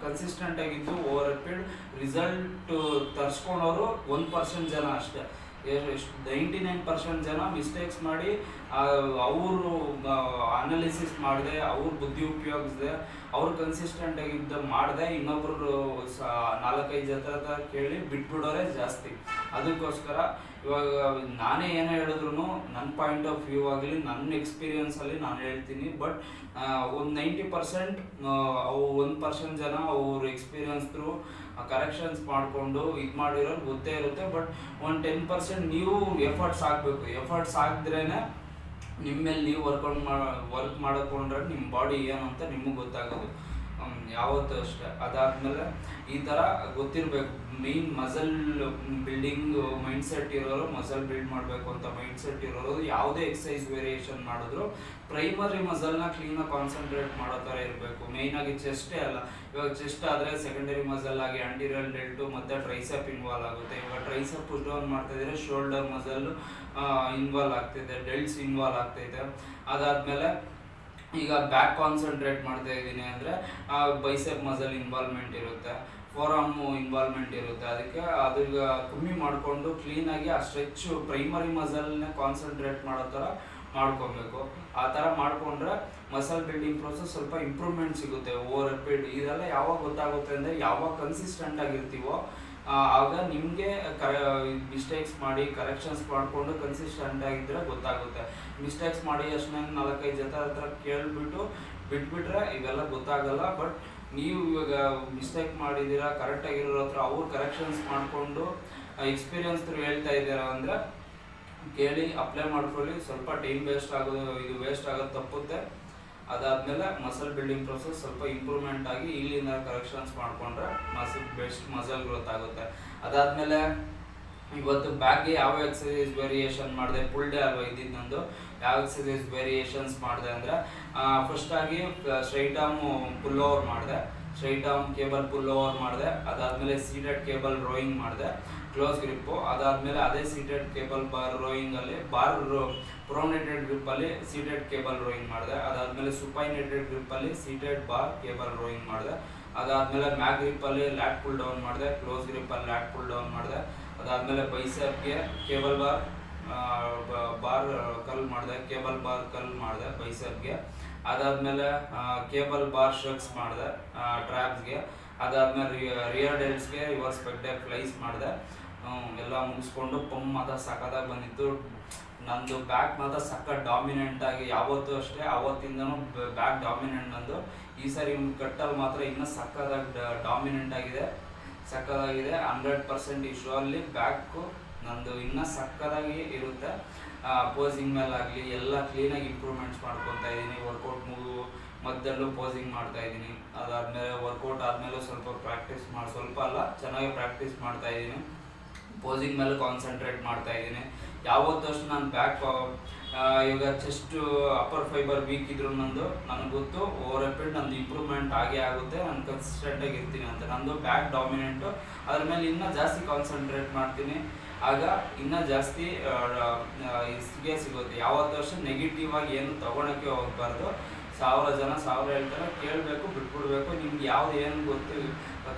ಕನ್ಸಿಸ್ಟೆಂಟ್ ಆಗಿದ್ದು ಓವರ್ ಎ ಪೀರಿಯಡ್ ರಿಸಲ್ಟ್ ತರಿಸ್ಕೊಂಡವರು 1% ಜನ ಅಷ್ಟೇ. 99% ಜನ ಮಿಸ್ಟೇಕ್ಸ್ ಮಾಡಿ ಅವರು ಅನಾಲಿಸಿಸ್ ಮಾಡಿದೆ, ಅವ್ರ ಬುದ್ಧಿ ಉಪಯೋಗಿಸಿದೆ, ಅವ್ರು ಕನ್ಸಿಸ್ಟೆಂಟ್ ಆಗಿದ್ದ ಮಾಡಿದೆ, ಇನ್ನೊಬ್ರು 4-5 ಜನ ಕೇಳಿ ಬಿಟ್ಬಿಡೋರೆ ಜಾಸ್ತಿ. ಅದಕ್ಕೋಸ್ಕರ ಇವಾಗ ನಾನೇ ಏನೇ ಹೇಳಿದ್ರು ನನ್ನ ಪಾಯಿಂಟ್ ಆಫ್ ವ್ಯೂ ಆಗಲಿ, ನನ್ನ ಎಕ್ಸ್ಪೀರಿಯನ್ಸಲ್ಲಿ ನಾನು ಹೇಳ್ತೀನಿ. ಬಟ್ ಒಂದು 90% 1% ಜನ ಅವ್ರ ಎಕ್ಸ್ಪೀರಿಯನ್ಸ್ ಥ್ರೂ ಕರೆಕ್ಷನ್ಸ್ ಮಾಡಿಕೊಂಡು ಇದು ಮಾಡಿರೋರು ಗೊತ್ತೇ ಇರುತ್ತೆ. ಬಟ್ ಒಂದು 10% ನೀವು ಎಫರ್ಟ್ಸ್ ಹಾಕಬೇಕು. ಎಫರ್ಟ್ಸ್ ಹಾಕಿದ್ರೇ ನಿಮ್ಮ ಮೇಲೆ ನೀವು ವರ್ಕ್ ಮಾಡಿಕೊಂಡ್ರೆ ನಿಮ್ಮ ಬಾಡಿ ಏನು ಅಂತ ನಿಮಗೆ ಗೊತ್ತಾಗೋದು ಯಾವತ್ತೂ ಅಷ್ಟೇ. ಅದಾದಮೇಲೆ ಈ ಥರ ಗೊತ್ತಿರಬೇಕು. ಮೇಯ್ನ್ ಮಸಲ್ ಬಿಲ್ಡಿಂಗ್ ಮೈಂಡ್ಸೆಟ್ ಇರೋರು, ಮಸಲ್ ಬಿಲ್ಡ್ ಮಾಡಬೇಕು ಅಂತ ಮೈಂಡ್ಸೆಟ್ ಇರೋರು ಯಾವುದೇ ಎಕ್ಸಸೈಸ್ ವೇರಿಯೇಷನ್ ಮಾಡಿದ್ರು ಪ್ರೈಮರಿ ಮಸಲ್ನ ಕ್ಲೀನಾಗಿ ಕಾನ್ಸಂಟ್ರೇಟ್ ಮಾಡೋ ಥರ ಇರಬೇಕು. ಮೇಯ್ನಾಗಿ ಚೆಸ್ಟೇ ಅಲ್ಲ. ಇವಾಗ ಚೆಸ್ಟ್ ಆದರೆ ಸೆಕೆಂಡರಿ ಮಸಲ್ ಆಗಿ ಆಂಟೀರಿಯರ್ ಡೆಲ್ಟು ಮತ್ತು ಟ್ರೈಸೆಪ್ ಇನ್ವಾಲ್ವ್ ಆಗುತ್ತೆ. ಇವಾಗ ಟ್ರೈಸೆಪ್ ಪುಷ್ ಡೌನ್ ಮಾಡ್ತಾಯಿದ್ರೆ ಶೋಲ್ಡರ್ ಮಸಲ್ ಇನ್ವಾಲ್ವ್ ಆಗ್ತಿದೆ, ಡೆಲ್ಟ್ಸ್ ಇನ್ವಾಲ್ವ್ ಆಗ್ತೈತೆ. ಅದಾದಮೇಲೆ ಈಗ ಬ್ಯಾಕ್ ಕಾನ್ಸಂಟ್ರೇಟ್ ಮಾಡ್ತಾ ಇದ್ದೀನಿ ಅಂದರೆ ಬೈಸೆಪ್ ಮಸಲ್ ಇನ್ವಾಲ್ವ್ಮೆಂಟ್ ಇರುತ್ತೆ, ಫೋರ್ ಆರ್ಮ್ ಇನ್ವಾಲ್ವ್ಮೆಂಟ್ ಇರುತ್ತೆ. ಅದಕ್ಕೆ ಅದ್ರ ಕಮ್ಮಿ ಮಾಡಿಕೊಂಡು ಕ್ಲೀನಾಗಿ ಆ ಸ್ಟ್ರೆಚ್ ಪ್ರೈಮರಿ ಮಸಲ್ನೇ ಕಾನ್ಸಂಟ್ರೇಟ್ ಮಾಡೋ ಥರ ಮಾಡ್ಕೊಬೇಕು. ಆ ಥರ ಮಾಡಿಕೊಂಡ್ರೆ ಮಸಲ್ ಬಿಲ್ಡಿಂಗ್ ಪ್ರೋಸೆಸ್ ಸ್ವಲ್ಪ ಇಂಪ್ರೂವ್ಮೆಂಟ್ ಸಿಗುತ್ತೆ ಓವರ್ ಎ ಪೀರಿಯಡ್. ಇದೆಲ್ಲ ಯಾವಾಗ ಗೊತ್ತಾಗುತ್ತೆ ಅಂದರೆ ಯಾವಾಗ ಕನ್ಸಿಸ್ಟೆಂಟ್ ಆಗಿರ್ತೀವೋ ಆಗ ನಿಮಗೆ ಮಿಸ್ಟೇಕ್ಸ್ ಮಾಡಿ ಕರೆಕ್ಷನ್ಸ್ ಮಾಡಿಕೊಂಡು ಕನ್ಸಿಸ್ಟೆಂಟ್ ಆಗಿದ್ದರೆ ಗೊತ್ತಾಗುತ್ತೆ. ಮಿಸ್ಟೇಕ್ಸ್ ಮಾಡಿ ಅಷ್ಟೇ 4-5 ಜನ ಹತ್ರ ಕೇಳಿಬಿಟ್ಟು ಬಿಟ್ಬಿಟ್ರೆ ಇವೆಲ್ಲ ಗೊತ್ತಾಗಲ್ಲ. ಬಟ್ ನೀವು ಇವಾಗ ಮಿಸ್ಟೇಕ್ ಮಾಡಿದ್ದೀರಾ, ಕರೆಕ್ಟಾಗಿರೋ ಹತ್ರ ಅವ್ರು ಕರೆಕ್ಷನ್ಸ್ ಮಾಡಿಕೊಂಡು ಎಕ್ಸ್ಪೀರಿಯನ್ಸ್ ಥ್ರೂ ಹೇಳ್ತಾ ಇದ್ದೀರಾ ಅಂದರೆ ಕೇಳಿ ಅಪ್ಲೈ ಮಾಡ್ಕೊಳ್ಳಿ. ಸ್ವಲ್ಪ ಟೈಮ್ ವೇಸ್ಟ್ ಆಗೋದು ತಪ್ಪುತ್ತೆ. ಅದಾದಮೇಲೆ ಮಸಲ್ ಬಿಲ್ಡಿಂಗ್ ಪ್ರೋಸೆಸ್ ಸ್ವಲ್ಪ ಇಂಪ್ರೂವ್ಮೆಂಟ್ ಆಗಿ ಇಲ್ಲಿಂದ ಕರೆಕ್ಷನ್ಸ್ ಮಾಡಿಕೊಂಡ್ರೆ ಮಸಲ್ ಗ್ರೋತ್ ಆಗುತ್ತೆ. ಅದಾದಮೇಲೆ ಇವತ್ತು ಬ್ಯಾಗ್ಗೆ ಯಾವ ಎಕ್ಸಸೈಸ್ ವೇರಿಯೇಷನ್ ಮಾಡಿದೆ, ಫುಲ್ ಡೇ ಅಲ್ವಾ ಇದ್ದಿದ್ದು ನಂದು, ಯಾವ ಎಕ್ಸಸೈಸ್ ವೇರಿಯೇಷನ್ಸ್ ಮಾಡಿದೆ ಅಂದರೆ ಫಸ್ಟಾಗಿ ಸ್ಟ್ರೈಟ್ ಆರ್ಮ್ ಪುಲ್ ಓವರ್ ಮಾಡಿದೆ, straight arm cable pull over ಮಾಡಿದೆ. ಅದಾದಮೇಲೆ ಸೀಟೆಡ್ ಕೇಬಲ್ ರೋಯಿಂಗ್ ಮಾಡಿದೆ, ಕ್ಲೋಸ್ ಗ್ರಿಪ್ಪು. ಅದಾದಮೇಲೆ ಅದೇ ಸೀಟೆಡ್ ಕೇಬಲ್ ಬಾರ್ ರೋಯಿಂಗಲ್ಲಿ ಪ್ರೊನೇಟೆಡ್ ಗ್ರಿಪ್ಪಲ್ಲಿ ಸೀಟೆಡ್ ಕೇಬಲ್ ರೋಯಿಂಗ್ ಮಾಡಿದೆ. ಅದಾದಮೇಲೆ ಸುಪೈನೇಟೆಡ್ ಗ್ರಿಪ್ಪಲ್ಲಿ ಸೀಟೆಡ್ ಬಾರ್ ಕೇಬಲ್ ರೋಯಿಂಗ್ ಮಾಡಿದೆ. ಅದಾದಮೇಲೆ ಮ್ಯಾಗ್ ಗ್ರಿಪ್ಪಲ್ಲಿ ಲ್ಯಾಟ್ ಪುಲ್ ಡೌನ್ ಮಾಡಿದೆ, ಕ್ಲೋಸ್ ಗ್ರಿಪ್ಪಲ್ಲಿ ಲ್ಯಾಟ್ ಪುಲ್ ಡೌನ್ ಮಾಡಿದೆ. ಅದಾದಮೇಲೆ ಬೈಸೆಪ್ಗೆ ಕೇಬಲ್ ಬಾರ್ ಕಲ್ ಮಾಡಿದೆ, ಕೇಬಲ್ ಬಾರ್ ಕಲ್ ಮಾಡಿದೆ ಬೈಸೆಪ್ಗೆ. ಅದಾದಮೇಲೆ ಕೇಬಲ್ ಬಾರ್ ಶಕ್ಸ್ ಮಾಡಿದೆ ಟ್ರ್ಯಾಪ್ಸ್ಗೆ. ಅದಾದಮೇಲೆ ರಿಯರ್ ಡೆಲ್ಟ್ಸ್ಗೆ ರಿವರ್ಸ್ ಪೆಕ್ ಡೆಕ್ ಫ್ಲೈಸ್ ಮಾಡಿದೆ. ಎಲ್ಲ ಮುಗಿಸ್ಕೊಂಡು ಪಂಪ್ ಮಾತ್ರ ಸಖತ್ತಾಗಿ ಬಂದಿತ್ತು. ನಂದು ಬ್ಯಾಕ್ ಮಾತ್ರ ಸಖತ್ ಡಾಮಿನೆಂಟ್ ಆಗಿ ಯಾವತ್ತೂ ಅಷ್ಟೇ, ಆವತ್ತಿಂದನೂ ಬ್ಯಾಕ್ ಡಾಮಿನೆಂಟ್ ನಂದು. ಈ ಸಾರಿ ಕಟ್ಟಲ್ಲಿ ಮಾತ್ರ ಇನ್ನೂ ಸಖತ್ತಾಗಿ ಡಾಮಿನೆಂಟ್ ಆಗಿದೆ, 100% ಈ ಶೋ ಅಲ್ಲಿ ಬ್ಯಾಕು ನಂದು ಇನ್ನೂ ಸಖತ್ತಾಗಿ ಇರುತ್ತೆ. ಪೋಸಿಂಗ್ ಮೇಲೆ ಆಗಲಿ ಎಲ್ಲ ಕ್ಲೀನಾಗಿ ಇಂಪ್ರೂವ್ಮೆಂಟ್ಸ್ ಮಾಡ್ಕೊತಾ ಇದ್ದೀನಿ. ವರ್ಕೌಟ್ ಮಧ್ಯದಲ್ಲೂ ಪೋಸಿಂಗ್ ಮಾಡ್ತಾ ಇದ್ದೀನಿ. ಅದಾದಮೇಲೆ ವರ್ಕೌಟ್ ಆದಮೇಲೆ ಸ್ವಲ್ಪ ಅಲ್ಲ ಚೆನ್ನಾಗಿ ಪ್ರಾಕ್ಟೀಸ್ ಮಾಡ್ತಾ ಇದ್ದೀನಿ. ಪೋಸಿಂಗ್ ಮೇಲೆ ಕಾನ್ಸಂಟ್ರೇಟ್ ಮಾಡ್ತಾ ಇದ್ದೀನಿ. ಯಾವತ್ತಷ್ಟು ನಾನು ಬ್ಯಾಕ್ ಇವಾಗ ಚೆಸ್ಟ್ ಅಪ್ಪರ್ ಫೈಬರ್ ವೀಕ್ ಇದ್ರು ನನಗೆ ಗೊತ್ತು ಓವರ್ ಎ ಪೀರಿಯಡ್ ನಂದು ಇಂಪ್ರೂವ್ಮೆಂಟ್ ಆಗೇ ಆಗುತ್ತೆ, ನಾನು ಕನ್ಸಿಸ್ಟೆಂಟಾಗಿ ಇರ್ತೀನಿ ಅಂತ. ನಂದು ಬ್ಯಾಕ್ ಡಾಮಿನೆಂಟು, ಅದ್ರ ಮೇಲೆ ಇನ್ನೂ ಜಾಸ್ತಿ ಕಾನ್ಸಂಟ್ರೇಟ್ ಮಾಡ್ತೀನಿ. ಆಗ ಇನ್ನೂ ಜಾಸ್ತಿ ಸಿಗುತ್ತೆ. ಯಾವತ್ತೂ ಅಷ್ಟೇ ನೆಗೆಟಿವ್ ಆಗಿ ಏನು ತೊಗೊಳಕ್ಕೆ ಹೋಗಬಾರ್ದು. 1000 ಜನ 1000 ಹೇಳ್ತಾರೆ, ಕೇಳಬೇಕು, ಬಿಟ್ಬಿಡ್ಬೇಕು. ನಿಮ್ಗೆ ಯಾವ್ದು ಏನು ಗೊತ್ತು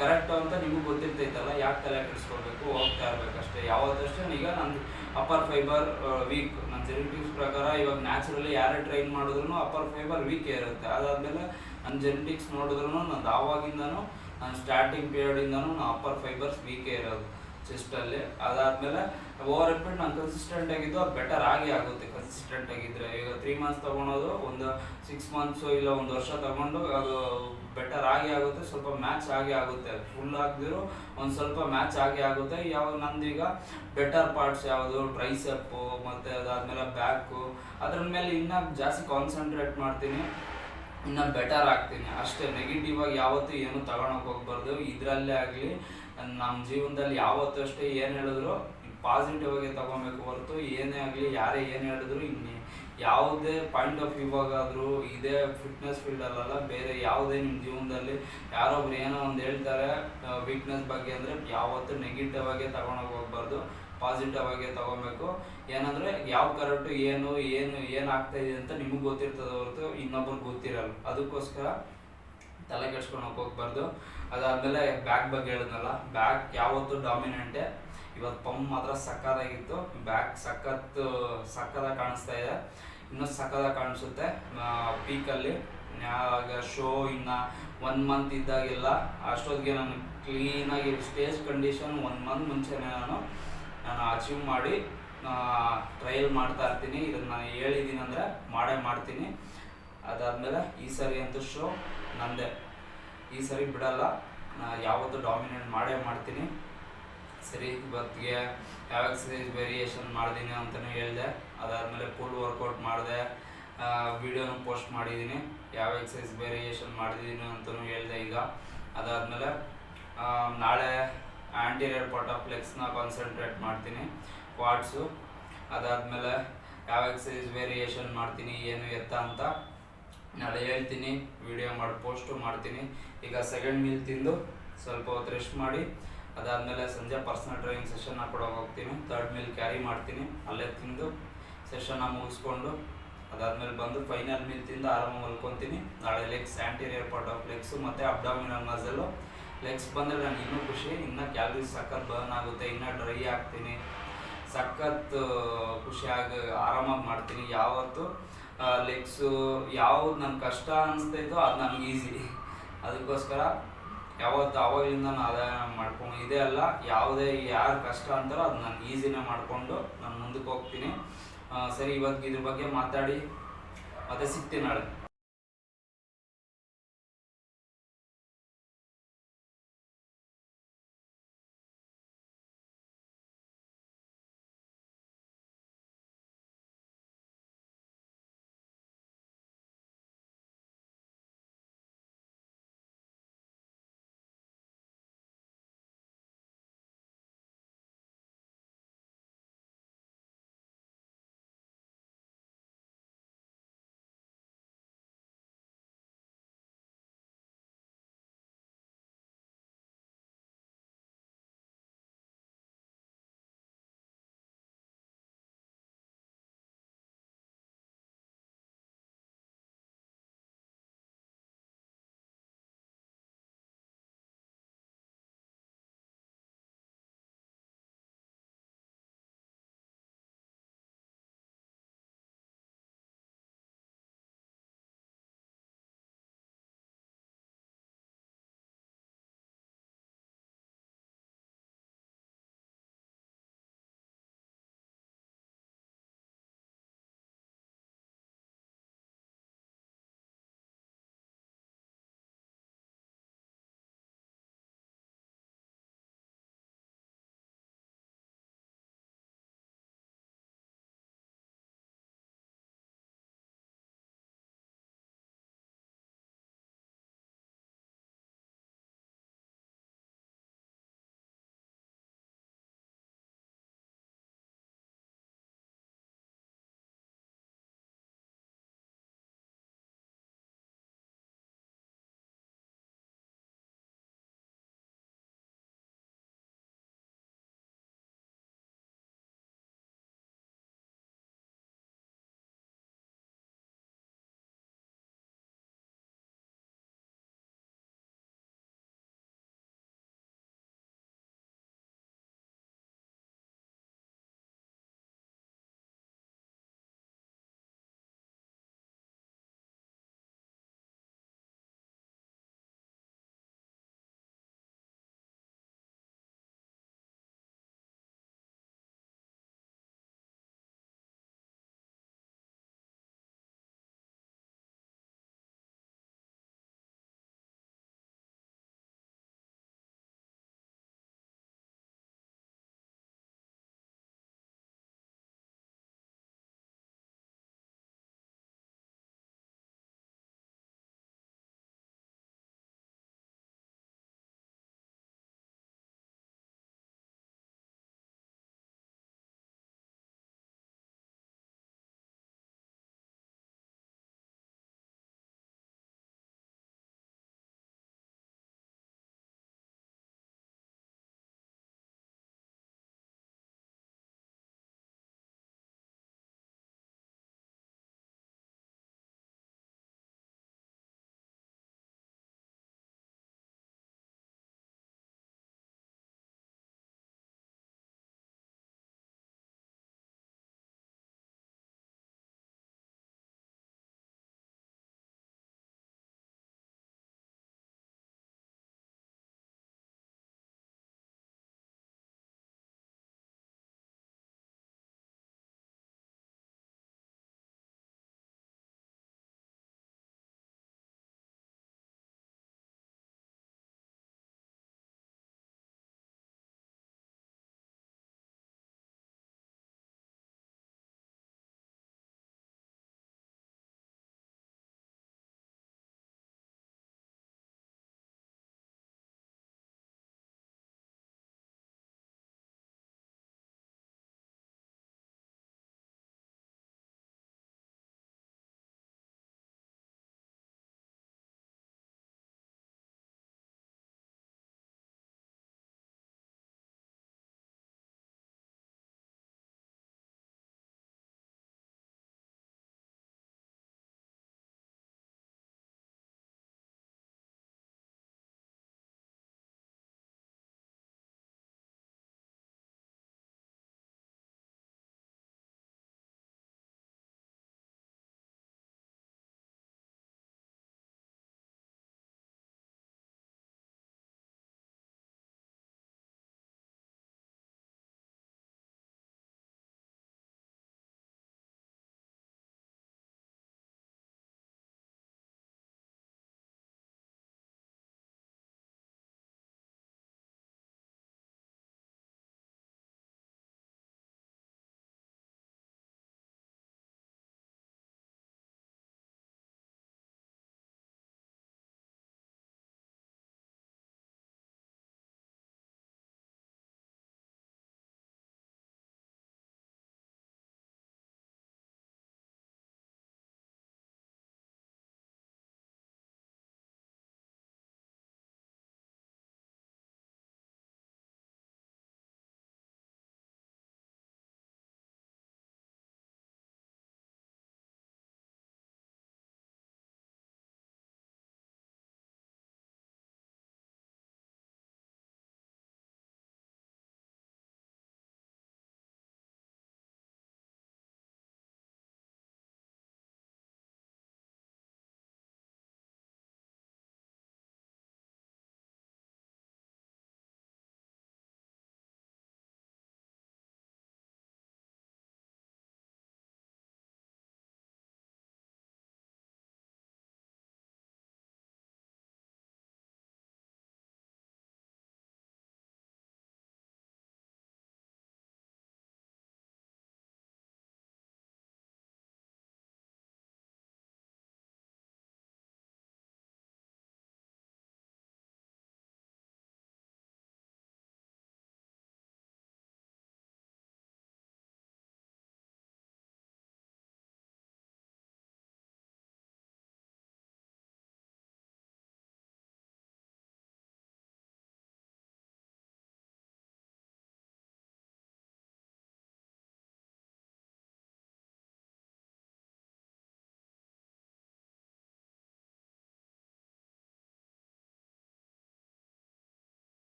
ಕರೆಕ್ಟು ಅಂತ ನಿಮ್ಗೆ ಗೊತ್ತಿರ್ತೈತಲ್ಲ, ಯಾಕೆ ತಲೆ ಕೆಡಿಸ್ಕೊಳ್ಬೇಕು, ಹೋಗ್ತಾ ಇರ್ಬೇಕು ಅಷ್ಟೇ. ಯಾವತ್ತಷ್ಟೇ ಈಗ ನಂದು ಅಪ್ಪರ್ ಫೈಬರ್ ವೀಕ್, ನನ್ನ ಜೆನೆಟಿಕ್ಸ್ ಪ್ರಕಾರ ಇವಾಗ ನ್ಯಾಚುರಲಿ ಯಾರೇ ಟ್ರೈನ್ ಮಾಡಿದ್ರು ಅಪ್ಪರ್ ಫೈಬರ್ ವೀಕೇ ಇರುತ್ತೆ. ಅದಾದಮೇಲೆ ನನ್ನ ಜೆನೆಟಿಕ್ಸ್ ನೋಡಿದ್ರು ನಂದು ಆವಾಗಿಂದನೂ ನಾನು ಸ್ಟಾರ್ಟಿಂಗ್ ಪೀರಿಯಡಿಂದನೂ ನಾನು ಅಪ್ಪರ್ ಫೈಬರ್ಸ್ ವೀಕೇ ಇರೋದು ಚೆಸ್ಟಲ್ಲಿ. ಅದಾದಮೇಲೆ ಓವರ್ ರಿಪೀಟ್ ನಾನು ಕನ್ಸಿಸ್ಟೆಂಟ್ ಆಗಿದ್ದು ಅದು ಬೆಟರ್ ಆಗಿ ಆಗುತ್ತೆ ಕನ್ಸಿಸ್ಟೆಂಟ್ ಆಗಿದ್ದರೆ. ಈಗ 3 ಮಂತ್ಸ್ ತೊಗೊಳೋದು ಒಂದು 6 ಮಂತ್ಸು ಇಲ್ಲ 1 ವರ್ಷ ತೊಗೊಂಡು ಅದು ಬೆಟರ್ ಆಗಿ ಆಗುತ್ತೆ, ಸ್ವಲ್ಪ ಮ್ಯಾಚ್ ಆಗಿ ಆಗುತ್ತೆ. ಫುಲ್ ಆಗದಿರೋ ಒಂದು ಸ್ವಲ್ಪ ಮ್ಯಾಚ್ ಆಗಿ ಆಗುತ್ತೆ. ಯಾವಾಗ ನಂದೀಗ ಬೆಟರ್ ಪಾರ್ಟ್ಸ್ ಯಾವುದು, ಟ್ರೈಸೆಪ್ಪು ಮತ್ತು ಅದಾದಮೇಲೆ ಬ್ಯಾಕು, ಅದ್ರ ಮೇಲೆ ಇನ್ನೂ ಜಾಸ್ತಿ ಕಾನ್ಸಂಟ್ರೇಟ್ ಮಾಡ್ತೀನಿ, ಇನ್ನೂ ಬೆಟರ್ ಆಗ್ತೀನಿ ಅಷ್ಟೇ. ನೆಗೆಟಿವ್ ಆಗಿ ಯಾವತ್ತೂ ಏನು ತಗೊಳಕ್ಕೆ ಹೋಗ್ಬಾರ್ದು. ಇದರಲ್ಲೇ ಆಗಲಿ ನಮ್ಮ ಜೀವನದಲ್ಲಿ ಯಾವತ್ತೂ ಅಷ್ಟೇ ಏನು ಹೇಳಿದ್ರು ಪಾಸಿಟಿವ್ ಆಗಿ ತಗೊಬೇಕು ಹೊರತು ಏನೇ ಆಗಲಿ ಯಾರೇ ಏನು ಹೇಳಿದ್ರು ಇನ್ನು ಯಾವುದೇ ಪಾಯಿಂಟ್ ಆಫ್ ವ್ಯೂವಾಗಾದರೂ ಇದೇ ಫಿಟ್ನೆಸ್ ಫೀಲ್ಡಲ್ಲ, ಬೇರೆ ಯಾವುದೇ ನಿಮ್ಮ ಜೀವನದಲ್ಲಿ ಯಾರೊಬ್ರು ಏನೋ ಒಂದು ಹೇಳ್ತಾರೆ ವೀಕ್ನೆಸ್ ಬಗ್ಗೆ ಅಂದರೆ ಯಾವತ್ತೂ ನೆಗೆಟಿವ್ ಆಗಿ ತಗೊಳಕ್ಕೆ ಹೋಗ್ಬಾರ್ದು, ಪಾಸಿಟಿವ್ ಆಗಿ ತಗೊಬೇಕು. ಏನಂದರೆ ಯಾವ ಕರೆಕ್ಟು ಏನು ಆಗ್ತಾಯಿದೆ ಅಂತ ನಿಮಗೆ ಗೊತ್ತಿರ್ತದೆ ಹೊರತು ಇನ್ನೊಬ್ರಿಗೆ ಗೊತ್ತಿರಲ್ಲ. ಅದಕ್ಕೋಸ್ಕರ ತಲೆ ಕೆಡ್ಸ್ಕೊಳಕ್ಕೆ ಹೋಗ್ಬಾರ್ದು. ಅದಾದಮೇಲೆ ಬ್ಯಾಕ್ ಬಗ್ಗೆ ಹೇಳಿದ್ನಲ್ಲ, ಬ್ಯಾಕ್ ಯಾವತ್ತೂ ಡಾಮಿನೆಂಟೇ. ಇವತ್ತು ಪಂಪ್ ಮಾತ್ರ ಸಕ್ಕತ್ತಾಗಿತ್ತು, ಬ್ಯಾಕ್ ಸಕ್ಕತ್ತಾಗಿ ಕಾಣಿಸ್ತಾ ಇದೆ, ಇನ್ನೂ ಸಕ್ಕತ್ತಾಗಿ ಕಾಣಿಸುತ್ತೆ ಪೀಕಲ್ಲಿ. ಶೋ ಇನ್ನು 1 ಮಂತ್ ಇದ್ದಾಗೆಲ್ಲ ಅಷ್ಟೊತ್ತಿಗೆ ನಾನು ಕ್ಲೀನಾಗಿ ಸ್ಟೇಜ್ ಕಂಡೀಷನ್ 1 ಮಂತ್ ಮುಂಚೆನೇ ನಾನು ಅಚೀವ್ ಮಾಡಿ ಟ್ರಯಲ್ ಮಾಡ್ತಾ ಇರ್ತೀನಿ. ಇದನ್ನು ನಾನು ಹೇಳಿದ್ದೀನಿ ಅಂದರೆ ಮಾಡೇ ಮಾಡ್ತೀನಿ. ಅದಾದಮೇಲೆ ಈ ಸರಿ ಅಂತೂ ಶೋ ನಂದೇ, ಈ ಸರಿ ಬಿಡಲ್ಲ, ಯಾವತ್ತೂ ಡಾಮಿನೇಟ್ ಮಾಡೇ ಮಾಡ್ತೀನಿ. ಸರಿ, ಇವತ್ತಿಗೆ ಯಾವ ಎಕ್ಸಸೈಸ್ ವೇರಿಯೇಷನ್ ಮಾಡಿದ್ದೀನಿ ಅಂತಲೂ ಹೇಳಿದೆ. ಅದಾದಮೇಲೆ ಫುಲ್ ವರ್ಕೌಟ್ ಮಾಡಿದೆ, ವಿಡಿಯೋನು ಪೋಸ್ಟ್ ಮಾಡಿದ್ದೀನಿ, ಯಾವ ಎಕ್ಸಸೈಸ್ ವೇರಿಯೇಷನ್ ಮಾಡಿದ್ದೀನಿ ಅಂತಲೂ ಹೇಳಿದೆ ಈಗ. ಅದಾದಮೇಲೆ ನಾಳೆ ಆಂಟೀರಿಯರ್ ಪಾರ್ಟ್ ಆಫ್ ಲೆಗ್ಸ್ನ ಕಾನ್ಸಂಟ್ರೇಟ್ ಮಾಡ್ತೀನಿ, ಕ್ವಾಡ್ಸು. ಅದಾದಮೇಲೆ ಯಾವ ಎಕ್ಸಸೈಸ್ ವೇರಿಯೇಷನ್ ಮಾಡ್ತೀನಿ ಏನು ಎತ್ತ ಅಂತ ನಾಳೆ ಹೇಳ್ತೀನಿ, ವಿಡಿಯೋ ಮಾಡಿ ಪೋಸ್ಟು ಮಾಡ್ತೀನಿ. ಈಗ ಸೆಕೆಂಡ್ ಮೀಲ್ ತಿಂದು ಸ್ವಲ್ಪ ಹೊತ್ತು ರೆಸ್ಟ್ ಮಾಡಿ ಅದಾದಮೇಲೆ ಸಂಜೆ ಪರ್ಸ್ನಲ್ ಟ್ರೈನಿಂಗ್ ಸೆಷನ್ ಹಾಕೊಡೋಕೆ ಹೋಗ್ತೀನಿ. 3rd ಮೀಲ್ ಕ್ಯಾರಿ ಮಾಡ್ತೀನಿ, ಅಲ್ಲೇ ತಿಂದು ಸೆಷನ್ನ ಮುಗಿಸ್ಕೊಂಡು ಅದಾದಮೇಲೆ ಬಂದು ಫೈನಲ್ ಮೀಲ್ ತಿಂದು ಆರಾಮಾಗಿ ಮಲ್ಕೊತೀನಿ. ನಾಳೆ legs, anterior part of legs ಮತ್ತು ಅಬ್ಡಾಮಿನಲ್ ಮಸಲು. ಲೆಗ್ಸ್ ಬಂದರೆ ನನಗೆ ಇನ್ನೂ ಖುಷಿ, ಇನ್ನೂ ಕ್ಯಾಲರೀಸ್ ಸಖತ್ ಬರ್ನ್ ಆಗುತ್ತೆ, ಇನ್ನೂ ಡ್ರೈ ಆಗ್ತೀನಿ, ಸಖತ್ ಖುಷಿಯಾಗಿ ಆರಾಮಾಗಿ ಮಾಡ್ತೀನಿ. ಯಾವತ್ತು ಲೆಗ್ಸು ಯಾವುದು ನನ್ನ ಕಷ್ಟ ಅನಿಸ್ತೈತೋ ಅದು ನನಗೆ ಈಸಿ. ಅದಕ್ಕೋಸ್ಕರ ಯಾವತ್ತು ಆವಾಗಲಿಂದ ನಾನು ಅದೇ ಮಾಡ್ಕೊಂಡು ಇದೇ ಅಲ್ಲ, ಯಾವುದೇ ಯಾರು ಕಷ್ಟ ಅಂತಾರೋ ಅದು ನಾನು ಈಸಿನೇ ಮಾಡಿಕೊಂಡು ನಾನು ಮುಂದಕ್ಕೆ ಹೋಗ್ತೀನಿ. ಸರಿ, ಇವತ್ತು ಇದ್ರ ಬಗ್ಗೆ ಮಾತಾಡಿ ಮತ್ತೆ ಸಿಗ್ತೀನಿ ನಾಳೆ.